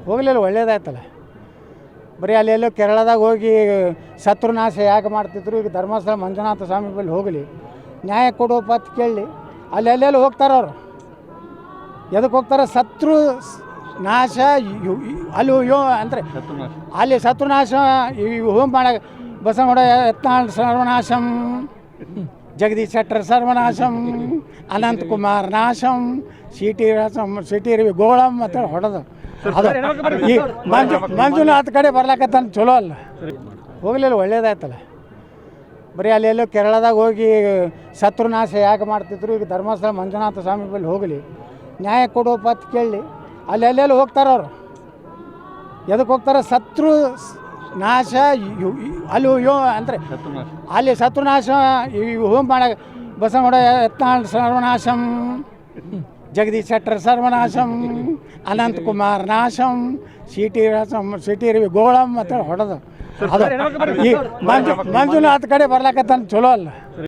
ಹೋಗಲಿಲ್ಲ, ಒಳ್ಳೇದಾಯ್ತಲ್ಲ. ಬರೀ ಅಲ್ಲೆಲ್ಲೋ ಕೇರಳದಾಗ ಹೋಗಿ ಶತ್ರುನಾಶ ಯಾಕೆ ಮಾಡ್ತಿದ್ರು, ಈಗ ಧರ್ಮಸ್ಥಳ ಮಂಜುನಾಥ ಸ್ವಾಮಿ ಬಳಿ ಹೋಗಲಿ, ನ್ಯಾಯ ಕೊಡೋ ಪತ್ ಕೇಳಿ ಅಲ್ಲೆಲ್ಲೆಲ್ಲಿ ಹೋಗ್ತಾರೆ ಅವರು. ಎದಕ್ಕೆ ಹೋಗ್ತಾರೆ? ಶತ್ರು ನಾಶ ಅಲ್ಲಿ ಅಂದರೆ ಅಲ್ಲಿ ಶತ್ರುನಾಶ ಹೋಮ ಮಾಡ ಬಸವಡ ಯತ್ನಾಳ್ ಸರ್ವನಾಶಂ, ಜಗದೀಶ್ ಶೆಟ್ಟರ್ ಸರ್ವನಾಶಂ, ಅನಂತ್ ಕುಮಾರ್ ನಾಶಂ, ಸಿಟಿ ರವಿ ಗೋಳಂ ಅಂತ ಹೊಡೆದು ಅದು ಈ ಮಂಜುನಾಥ ಕಡೆ ಬರ್ಲಾಕತ್ತಾನ, ಚಲೋ ಅಲ್ಲ. ಹೋಗಲಿಲ್ಲ, ಒಳ್ಳೇದಾಯ್ತಲ್ಲ. ಬರೀ ಅಲ್ಲೆಲ್ಲೋ ಕೇರಳದಾಗ ಹೋಗಿ ಶತ್ರುನಾಶ ಯಾಕೆ ಮಾಡ್ತಿದ್ರು, ಈಗ ಧರ್ಮಸ್ಥಳ ಮಂಜುನಾಥ ಸ್ವಾಮಿ ಬಳಿ ಹೋಗಲಿ, ನ್ಯಾಯ ಕೊಡೋ ಪತ್ ಕೇಳಿ ಅಲ್ಲೆಲ್ಲೆಲ್ಲಿ ಹೋಗ್ತಾರೆ ಅವರು. ಎದಕ್ಕೆ ಹೋಗ್ತಾರೆ? ಶತ್ರು ನಾಶ ಅಲ್ಲಿ ಅಂದರೆ ಅಲ್ಲಿ ಶತ್ರುನಾಶ ಹೋಮ ಮಾಡ ಬಸವಡ ಯತ್ನಾಳ್ ಸರ್ವನಾಶಂ, ಜಗದೀಶ್ ಶೆಟ್ಟರ್ ಸರ್ವನಾಶಂ, ಅನಂತ್ ಕುಮಾರ್ ನಾಶಂ, ಸಿಟಿ ರವಿ ಗೋಳಂ ಅಂತ ಹೊಡೆದು ಅದು ಈ ಮಂಜುನಾಥ ಕಡೆ ಬರ್ಲಾಕತ್ತಾನ, ಚಲೋ ಅಲ್ಲ.